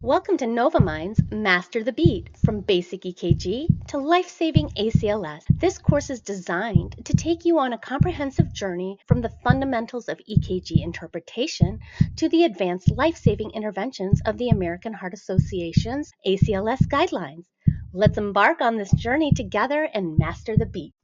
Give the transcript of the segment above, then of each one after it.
Welcome to NovaMind's Master the Beat, from Basic EKG to Life-Saving ACLS. This course is designed to take you on a comprehensive journey from the fundamentals of EKG interpretation to the advanced life-saving interventions of the American Heart Association's ACLS guidelines. Let's embark on this journey together and master the beat.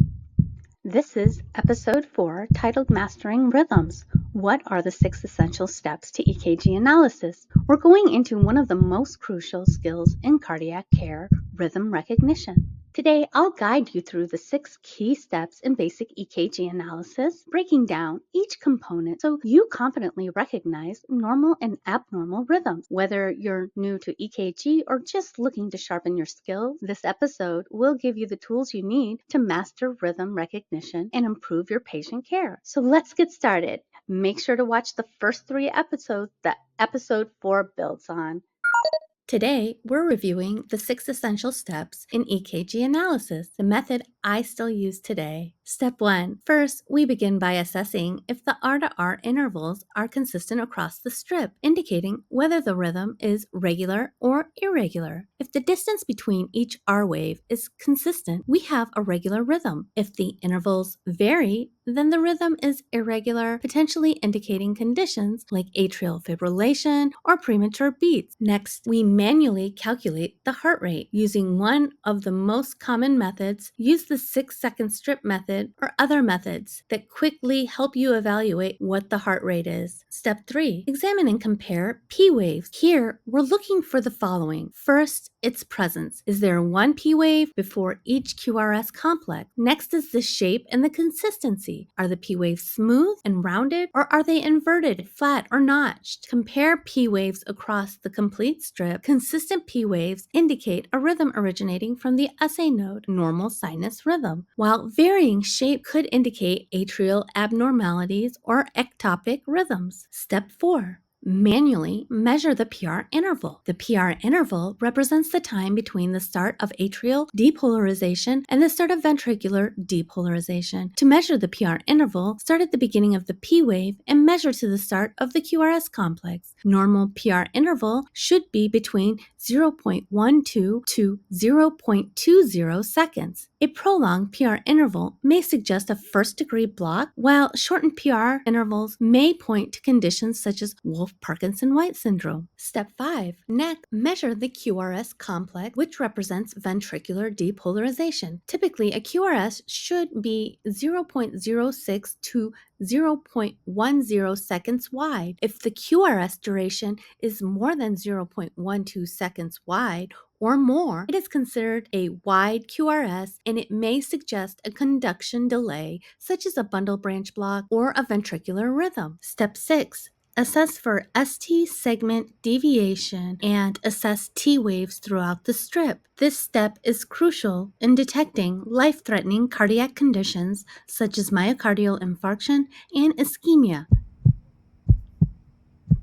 This is episode 4, titled Mastering Rhythms. What are the 6 essential steps to EKG analysis? We're going into one of the most crucial skills in cardiac care, rhythm recognition. Today, I'll guide you through the 6 key steps in basic EKG analysis, breaking down each component so you confidently recognize normal and abnormal rhythms. Whether you're new to EKG or just looking to sharpen your skills, this episode will give you the tools you need to master rhythm recognition and improve your patient care. So let's get started. Make sure to watch the first 3 episodes that episode 4 builds on. Today, we're reviewing the 6 essential steps in EKG analysis, the method I still use today. Step 1. First, we begin by assessing if the R-to-R intervals are consistent across the strip, indicating whether the rhythm is regular or irregular. If the distance between each R wave is consistent, we have a regular rhythm. If the intervals vary, then the rhythm is irregular, potentially indicating conditions like atrial fibrillation or premature beats. Next, we manually calculate the heart rate. Using one of the most common methods, use the 6-second strip method or other methods that quickly help you evaluate what the heart rate is. Step 3. Examine and compare P waves. Here, we're looking for the following. First, its presence. Is there one P wave before each QRS complex? Next is the shape and the consistency. Are the P waves smooth and rounded, or are they inverted, flat, or notched? Compare P waves across the complete strip. Consistent P waves indicate a rhythm originating from the SA node, normal sinus rhythm, while varying shape could indicate atrial abnormalities or ectopic rhythms. Step 4. Manually measure the PR interval. The PR interval represents the time between the start of atrial depolarization and the start of ventricular depolarization. To measure the PR interval, start at the beginning of the P wave and measure to the start of the QRS complex. Normal PR interval should be between 0.12 to 0.20 seconds. A prolonged PR interval may suggest a first-degree block, while shortened PR intervals may point to conditions such as Wolff-Parkinson-White syndrome. Step 5. Next, measure the QRS complex, which represents ventricular depolarization. Typically, a QRS should be 0.06 to 0.10 seconds wide. If the QRS duration is more than 0.12 seconds wide or more, it is considered a wide QRS, and it may suggest a conduction delay, such as a bundle branch block or a ventricular rhythm. Step 6. Assess for ST segment deviation and assess T waves throughout the strip. This step is crucial in detecting life-threatening cardiac conditions such as myocardial infarction and ischemia.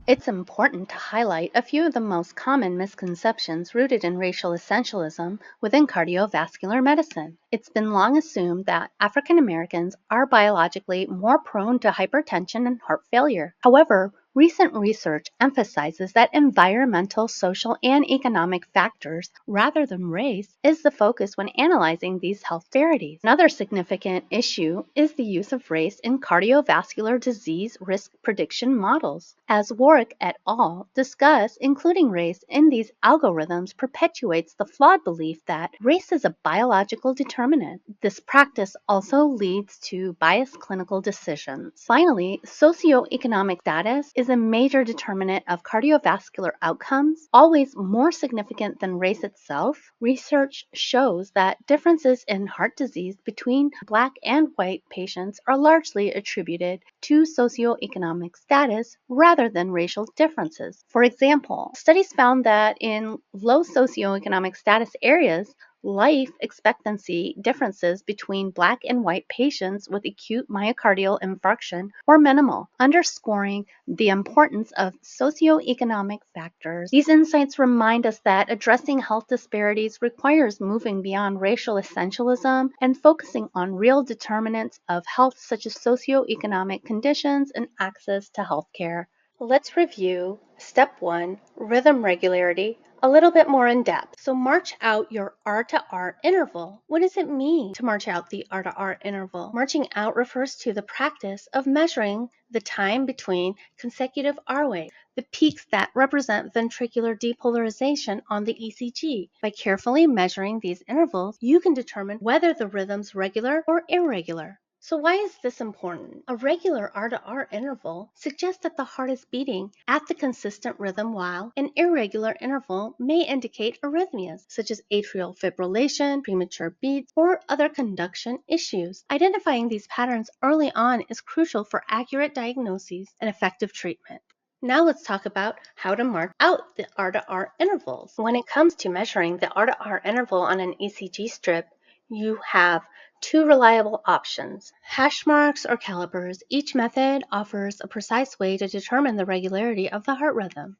It's important to highlight a few of the most common misconceptions rooted in racial essentialism within cardiovascular medicine. It's been long assumed that African Americans are biologically more prone to hypertension and heart failure. However, recent research emphasizes that environmental, social, and economic factors, rather than race, is the focus when analyzing these health disparities. Another significant issue is the use of race in cardiovascular disease risk prediction models. As Warwick et al. Discuss, including race in these algorithms perpetuates the flawed belief that race is a biological determinant. This practice also leads to biased clinical decisions. Finally, socioeconomic status is a major determinant of cardiovascular outcomes, always more significant than race itself. Research shows that differences in heart disease between Black and white patients are largely attributed to socioeconomic status rather than racial differences. For example, studies found that in low socioeconomic status areas, life expectancy differences between Black and white patients with acute myocardial infarction were minimal, underscoring the importance of socioeconomic factors. These insights remind us that addressing health disparities requires moving beyond racial essentialism and focusing on real determinants of health such as socioeconomic conditions and access to healthcare. Let's review Step 1, rhythm regularity, a little bit more in depth. So march out your R to R interval. What does it mean to march out the R to R interval? Marching out refers to the practice of measuring the time between consecutive R waves, the peaks that represent ventricular depolarization on the ECG. By carefully measuring these intervals, you can determine whether the rhythm's regular or irregular. So why is this important? A regular R to R interval suggests that the heart is beating at the consistent rhythm, while an irregular interval may indicate arrhythmias, such as atrial fibrillation, premature beats, or other conduction issues. Identifying these patterns early on is crucial for accurate diagnoses and effective treatment. Now let's talk about how to mark out the R to R intervals. When it comes to measuring the R to R interval on an ECG strip, you have two reliable options: hash marks or calipers. Each method offers a precise way to determine the regularity of the heart rhythm.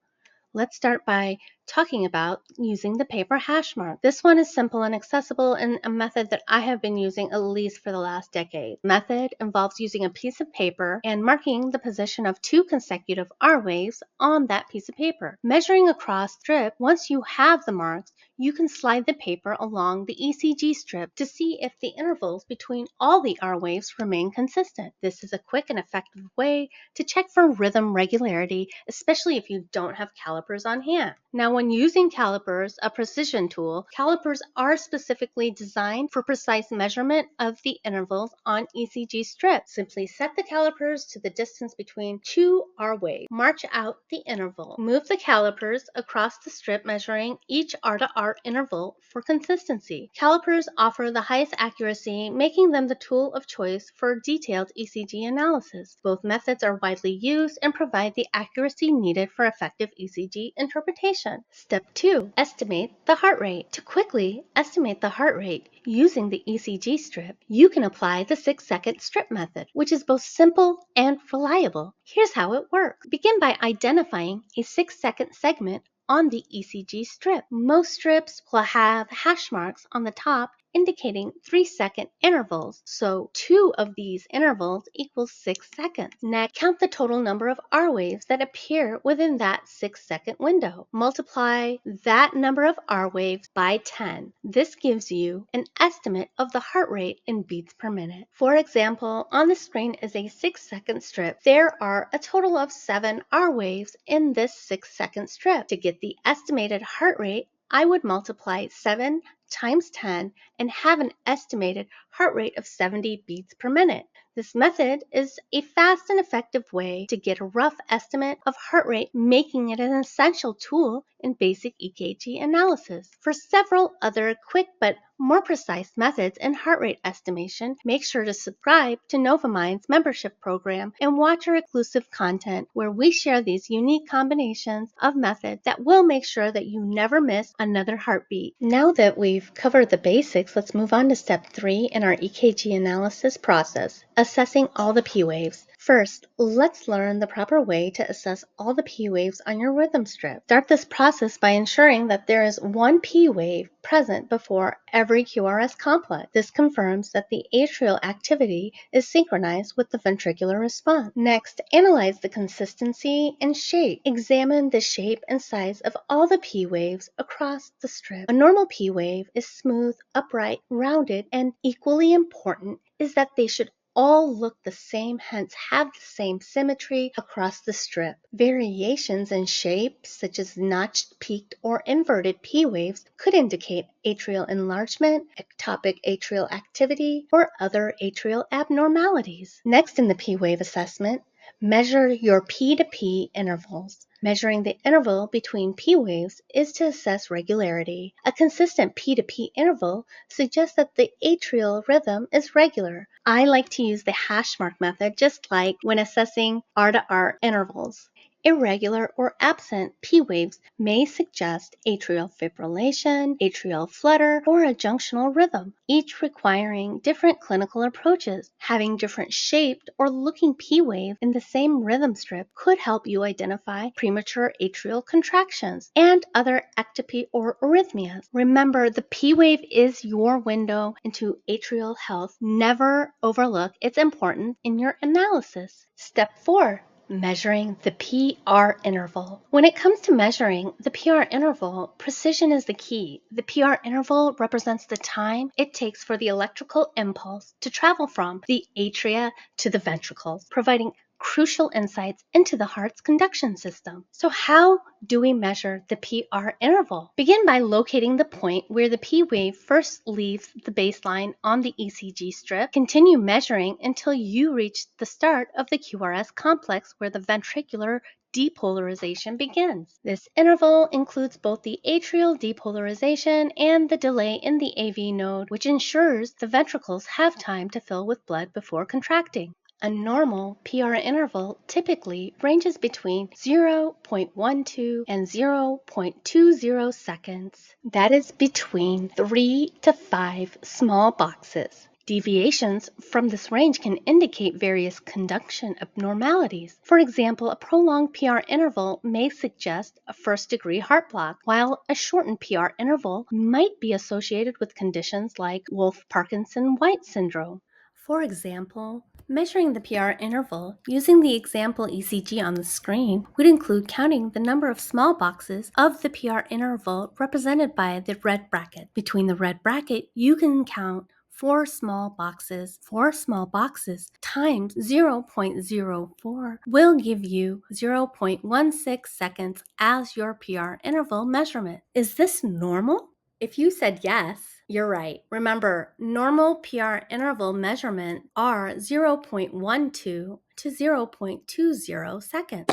Let's start by talking about using the paper hash mark. This one is simple and accessible, and a method that I have been using at least for the last decade. The method involves using a piece of paper and marking the position of two consecutive R waves on that piece of paper. Measuring across the strip, once you have the marks, you can slide the paper along the ECG strip to see if the intervals between all the R waves remain consistent. This is a quick and effective way to check for rhythm regularity, especially if you don't have calipers on hand. Now, when using calipers, a precision tool, calipers are specifically designed for precise measurement of the intervals on ECG strips. Simply set the calipers to the distance between two R waves. March out the interval. Move the calipers across the strip, measuring each R to R interval for consistency. Calipers offer the highest accuracy, making them the tool of choice for detailed ECG analysis. Both methods are widely used and provide the accuracy needed for effective ECG interpretation. Step 2. Estimate the heart rate. To quickly estimate the heart rate using the ECG strip, you can apply the 6-second strip method, which is both simple and reliable. Here's how it works. Begin by identifying a 6-second segment on the ECG strip. Most strips will have hash marks on the top indicating 3-second intervals, so 2 of these intervals equals 6 seconds. Next, count the total number of R waves that appear within that 6-second window. Multiply that number of R waves by 10. This gives you an estimate of the heart rate in beats per minute. For example, on the screen is a 6-second strip. There are a total of 7 R waves in this 6-second strip. To get the estimated heart rate, I would multiply 7 times 10 and have an estimated heart rate of 70 beats per minute. This method is a fast and effective way to get a rough estimate of heart rate, making it an essential tool in basic EKG analysis. For several other quick but more precise methods in heart rate estimation, make sure to subscribe to NovaMind's membership program and watch our exclusive content where we share these unique combinations of methods that will make sure that you never miss another heartbeat. Now that we've covered the basics, let's move on to step 3 in our EKG analysis process, assessing all the P waves. First, let's learn the proper way to assess all the P waves on your rhythm strip. Start this process by ensuring that there is one P wave present before every QRS complex. This confirms that the atrial activity is synchronized with the ventricular response. Next, analyze the consistency and shape. Examine the shape and size of all the P waves across the strip. A normal P wave is smooth, upright, rounded, and equally important is that they should all look the same, hence have the same symmetry across the strip. Variations in shape, such as notched, peaked, or inverted P waves, could indicate atrial enlargement, ectopic atrial activity, or other atrial abnormalities. Next in the P wave assessment, measure your P to P intervals. Measuring the interval between P waves is to assess regularity. A consistent P to P interval suggests that the atrial rhythm is regular. I like to use the hash mark method just like when assessing R to R intervals. Irregular or absent P waves may suggest atrial fibrillation, atrial flutter, or a junctional rhythm, each requiring different clinical approaches. Having different shaped or looking P waves in the same rhythm strip could help you identify premature atrial contractions and other ectopy or arrhythmias. Remember, the P wave is your window into atrial health. Never overlook its importance in your analysis. Step 4. Measuring the PR interval. When it comes to measuring the PR interval, precision is the key. The PR interval represents the time it takes for the electrical impulse to travel from the atria to the ventricles, providing crucial insights into the heart's conduction system. So how do we measure the PR interval? Begin by locating the point where the P wave first leaves the baseline on the ECG strip. Continue measuring until you reach the start of the QRS complex where the ventricular depolarization begins. This interval includes both the atrial depolarization and the delay in the AV node, which ensures the ventricles have time to fill with blood before contracting. A normal PR interval typically ranges between 0.12 and 0.20 seconds. That is between 3 to 5 small boxes. Deviations from this range can indicate various conduction abnormalities. For example, a prolonged PR interval may suggest a first-degree heart block, while a shortened PR interval might be associated with conditions like Wolff-Parkinson-White syndrome. For example, measuring the PR interval using the example ECG on the screen would include counting the number of small boxes of the PR interval represented by the red bracket. Between the red bracket, you can count 4 small boxes. 4 small boxes times 0.04 will give you 0.16 seconds as your PR interval measurement. Is this normal? If you said yes, you're right. Remember, normal PR interval measurement are 0.12 to 0.20 seconds.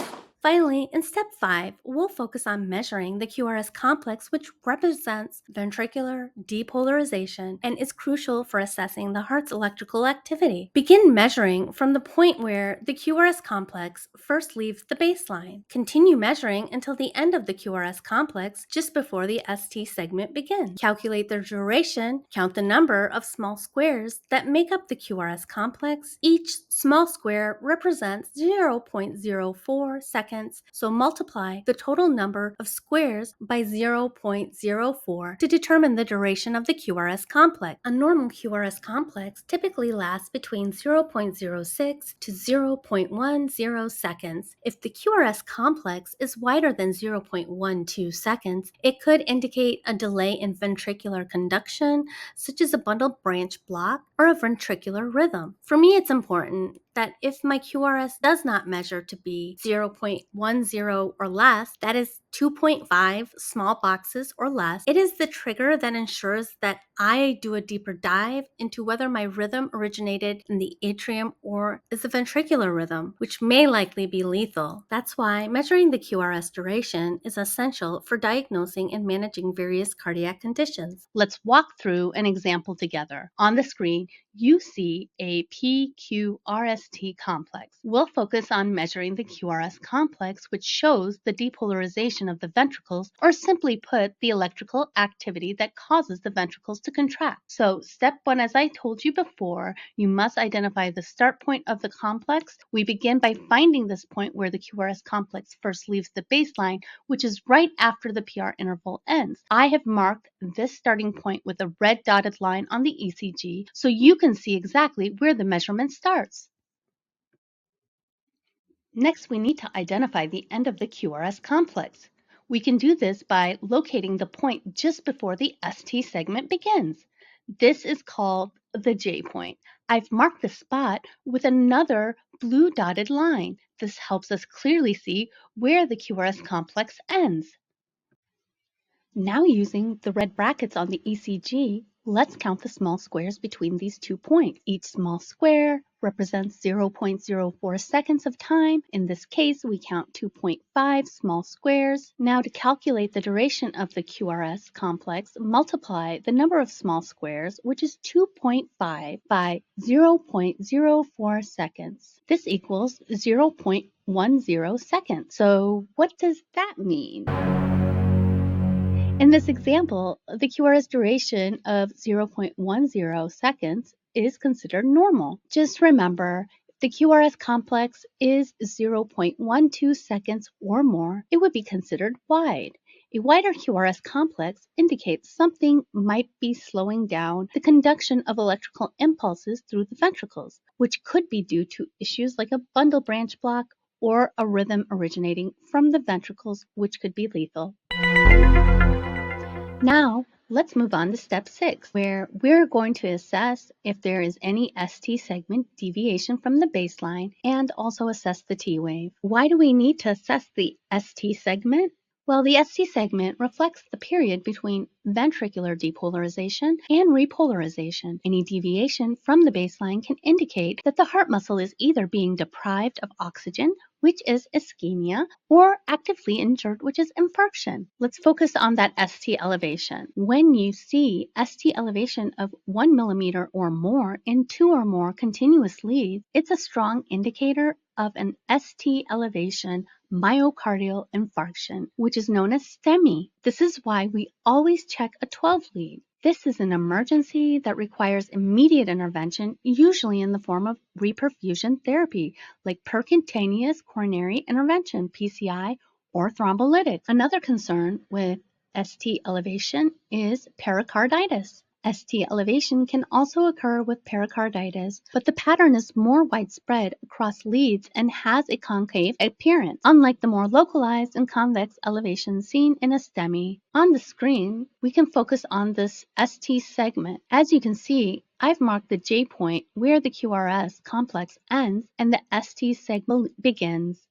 Finally, in step 5, we'll focus on measuring the QRS complex, which represents ventricular depolarization and is crucial for assessing the heart's electrical activity. Begin measuring from the point where the QRS complex first leaves the baseline. Continue measuring until the end of the QRS complex just before the ST segment begins. Calculate the duration, count the number of small squares that make up the QRS complex. Each small square represents 0.04 seconds, so multiply the total number of squares by 0.04 to determine the duration of the QRS complex. A normal QRS complex typically lasts between 0.06 to 0.10 seconds. If the QRS complex is wider than 0.12 seconds, it could indicate a delay in ventricular conduction, such as a bundle branch block or a ventricular rhythm. For me, it's important that if my QRS does not measure to be 0.10 or less, that is 2.5 small boxes or less, it is the trigger that ensures that I do a deeper dive into whether my rhythm originated in the atrium or is a ventricular rhythm, which may likely be lethal. That's why measuring the QRS duration is essential for diagnosing and managing various cardiac conditions. Let's walk through an example together. On the screen, you see a PQRST complex. We'll focus on measuring the QRS complex, which shows the depolarization of the ventricles, or simply put, the electrical activity that causes the ventricles to contract. So step 1, as I told you before, you must identify the start point of the complex. We begin by finding this point where the QRS complex first leaves the baseline, which is right after the PR interval ends. I have marked this starting point with a red dotted line on the ECG so you can see exactly where the measurement starts. Next, we need to identify the end of the QRS complex. We can do this by locating the point just before the ST segment begins. This is called the J point. I've marked the spot with another blue dotted line. This helps us clearly see where the QRS complex ends. Now using the red brackets on the ECG, let's count the small squares between these 2 points. Each small square represents 0.04 seconds of time. In this case, we count 2.5 small squares. Now to calculate the duration of the QRS complex, multiply the number of small squares, which is 2.5, by 0.04 seconds. This equals 0.10 seconds. So what does that mean? In this example, the QRS duration of 0.10 seconds is considered normal. Just remember, if the QRS complex is 0.12 seconds or more, it would be considered wide. A wider QRS complex indicates something might be slowing down the conduction of electrical impulses through the ventricles, which could be due to issues like a bundle branch block or a rhythm originating from the ventricles, which could be lethal. Now, let's move on to step 6, where we're going to assess if there is any ST segment deviation from the baseline and also assess the T wave. Why do we need to assess the ST segment? Well, the ST segment reflects the period between ventricular depolarization and repolarization. Any deviation from the baseline can indicate that the heart muscle is either being deprived of oxygen, which is ischemia, or actively injured, which is infarction. Let's focus on that ST elevation. When you see ST elevation of 1 millimeter or more in 2 or more continuous leads, it's a strong indicator of an ST elevation myocardial infarction, which is known as STEMI. This is why we always check a 12 lead. This is an emergency that requires immediate intervention, usually in the form of reperfusion therapy, like percutaneous coronary intervention, PCI, or thrombolytics. Another concern with ST elevation is pericarditis. ST elevation can also occur with pericarditis, but the pattern is more widespread across leads and has a concave appearance, unlike the more localized and convex elevation seen in a STEMI. On the screen, we can focus on this ST segment. As you can see, I've marked the J point where the QRS complex ends and the ST segment begins.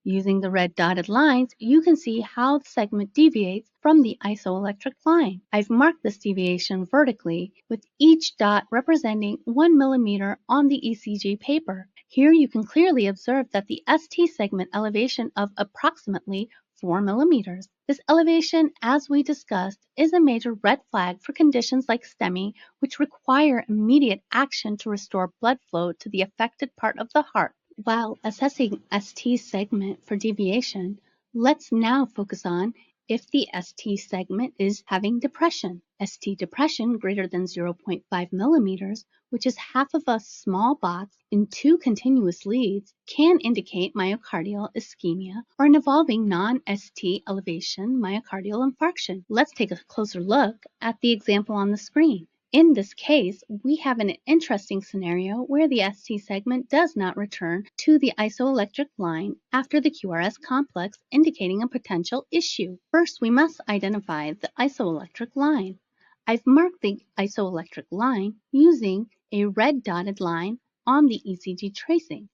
Using the red dotted lines, you can see how the segment deviates from the isoelectric line. I've marked this deviation vertically, with each dot representing 1 millimeter on the ECG paper. Here you can clearly observe that the ST segment elevation of approximately 4 millimeters. This elevation, as we discussed, is a major red flag for conditions like STEMI, which require immediate action to restore blood flow to the affected part of the heart. While assessing ST segment for deviation, let's now focus on if the ST segment is having depression. ST depression greater than 0.5 millimeters, which is half of a small box in 2 continuous leads, can indicate myocardial ischemia or an evolving non-ST elevation myocardial infarction. Let's take a closer look at the example on the screen. In this case, we have an interesting scenario where the ST segment does not return to the isoelectric line after the QRS complex, indicating a potential issue. First, we must identify the isoelectric line. I've marked the isoelectric line using a red dotted line on the ECG tracing.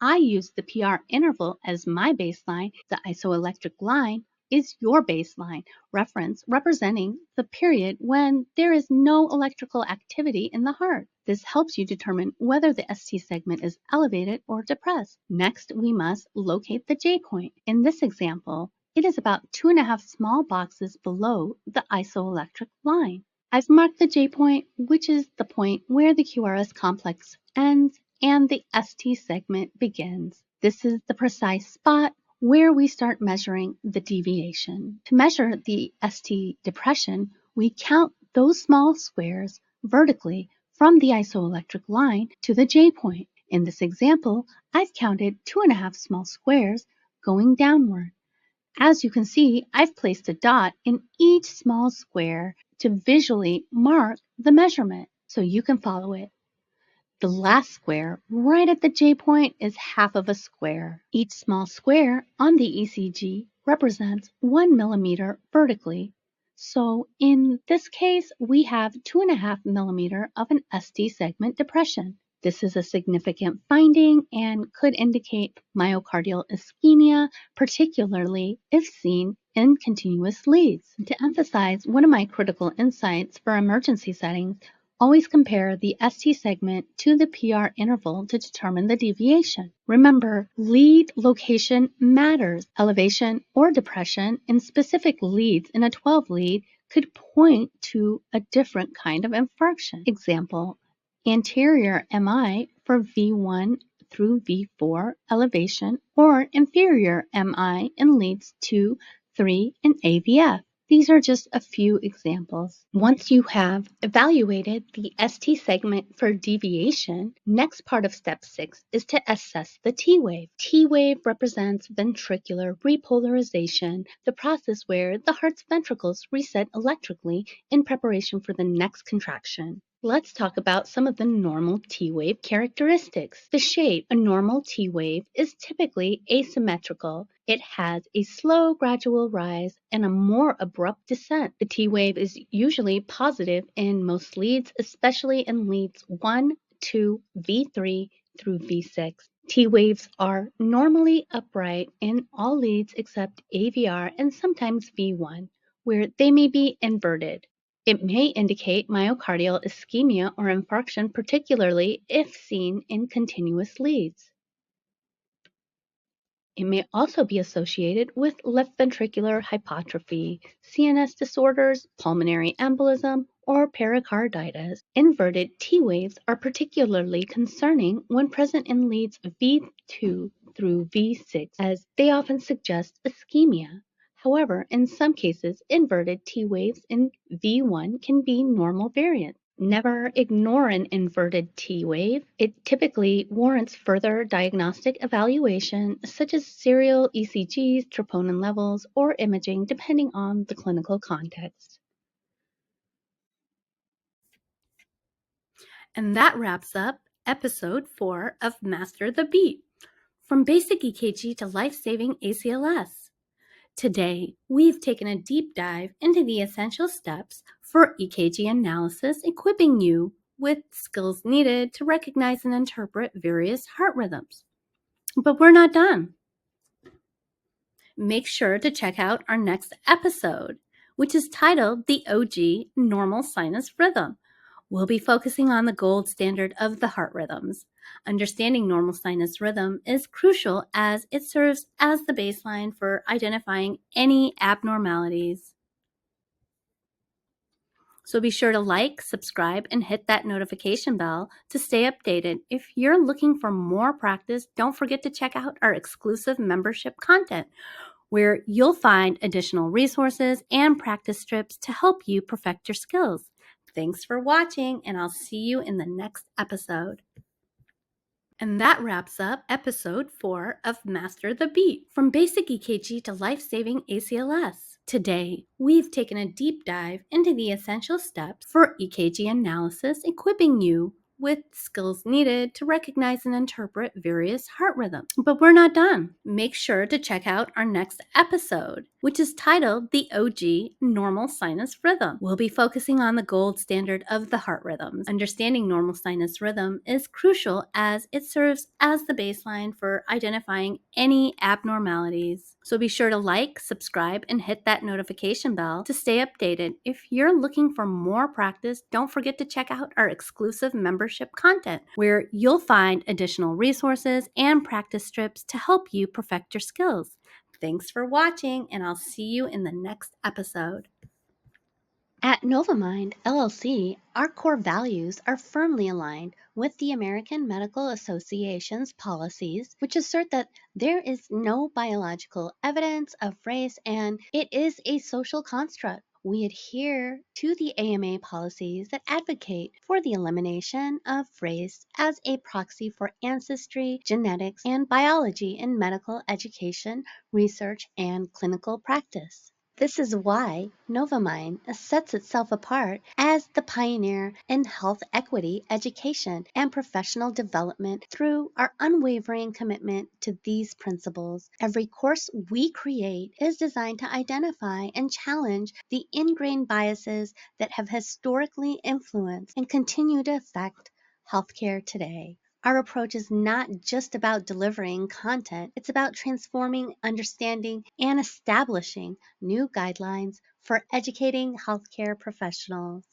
I use the PR interval as my baseline. The isoelectric line is your baseline reference representing the period when there is no electrical activity in the heart. This helps you determine whether the ST segment is elevated or depressed. Next, we must locate the J point. In this example, it is about 2.5 small boxes below the isoelectric line. I've marked the J point, which is the point where the QRS complex ends and the ST segment begins. This is the precise spot where we start measuring the deviation. To measure the ST depression, we count those small squares vertically from the isoelectric line to the J point. In this example, I've counted 2.5 small squares going downward. As you can see, I've placed a dot in each small square to visually mark the measurement so you can follow it. The last square, right at the J point, is half of a square. Each small square on the ECG represents 1 millimeter vertically. So in this case, we have 2.5 millimeter of an ST segment depression. This is a significant finding and could indicate myocardial ischemia, particularly if seen in continuous leads. To emphasize one of my critical insights for emergency settings, always compare the ST segment to the PR interval to determine the deviation. Remember, lead location matters. Elevation or depression in specific leads in a 12 lead could point to a different kind of infarction. Example, anterior MI for V1 through V4 elevation or inferior MI in leads 2, 3, and AVF. These are just a few examples. Once you have evaluated the ST segment for deviation, next part of step 6 is to assess the T wave. T wave represents ventricular repolarization, the process where the heart's ventricles reset electrically in preparation for the next contraction. Let's talk about some of the normal T wave characteristics. The shape, a normal T wave, is typically asymmetrical. It has a slow, gradual rise and a more abrupt descent. The T wave is usually positive in most leads, especially in leads 1, 2, V3 through V6. T waves are normally upright in all leads except AVR and sometimes V1, where they may be inverted. It may indicate myocardial ischemia or infarction, particularly if seen in continuous leads. It may also be associated with left ventricular hypertrophy, CNS disorders, pulmonary embolism, or pericarditis. Inverted T waves are particularly concerning when present in leads V2 through V6, as they often suggest ischemia. However, in some cases, inverted T waves in V1 can be normal variant. Never ignore an inverted T wave. It typically warrants further diagnostic evaluation, such as serial ECGs, troponin levels, or imaging, depending on the clinical context. And that wraps up episode 4 of Master the Beat, from Basic EKG to Life-Saving ACLS. Today, we've taken a deep dive into the essential steps for EKG analysis, equipping you with skills needed to recognize and interpret various heart rhythms. But we're not done. Make sure to check out our next episode, which is titled The OG Normal Sinus Rhythm. We'll be focusing on the gold standard of the heart rhythms. Understanding normal sinus rhythm is crucial as it serves as the baseline for identifying any abnormalities. So be sure to like, subscribe, and hit that notification bell to stay updated. If you're looking for more practice, don't forget to check out our exclusive membership content, where you'll find additional resources and practice strips to help you perfect your skills. Thanks for watching, and I'll see you in the next episode. And that wraps up episode 4 of Master the Beat, from Basic EKG to Life-Saving ACLS. Today, we've taken a deep dive into the essential steps for EKG analysis, equipping you with skills needed to recognize and interpret various heart rhythms. But we're not done. Make sure to check out our next episode, which is titled The OG Normal Sinus Rhythm. We'll be focusing on the gold standard of the heart rhythms. Understanding normal sinus rhythm is crucial as it serves as the baseline for identifying any abnormalities. So be sure to like, subscribe, and hit that notification bell to stay updated. If you're looking for more practice, don't forget to check out our exclusive membership content, where you'll find additional resources and practice strips to help you perfect your skills. Thanks for watching, and I'll see you in the next episode. At NovaMind, LLC, our core values are firmly aligned with the American Medical Association's policies, which assert that there is no biological evidence of race and it is a social construct. We adhere to the AMA policies that advocate for the elimination of race as a proxy for ancestry, genetics, and biology in medical education, research, and clinical practice. This is why NovaMind sets itself apart as the pioneer in health equity education and professional development through our unwavering commitment to these principles. Every course we create is designed to identify and challenge the ingrained biases that have historically influenced and continue to affect healthcare today. Our approach is not just about delivering content, it's about transforming, understanding, and establishing new guidelines for educating healthcare professionals.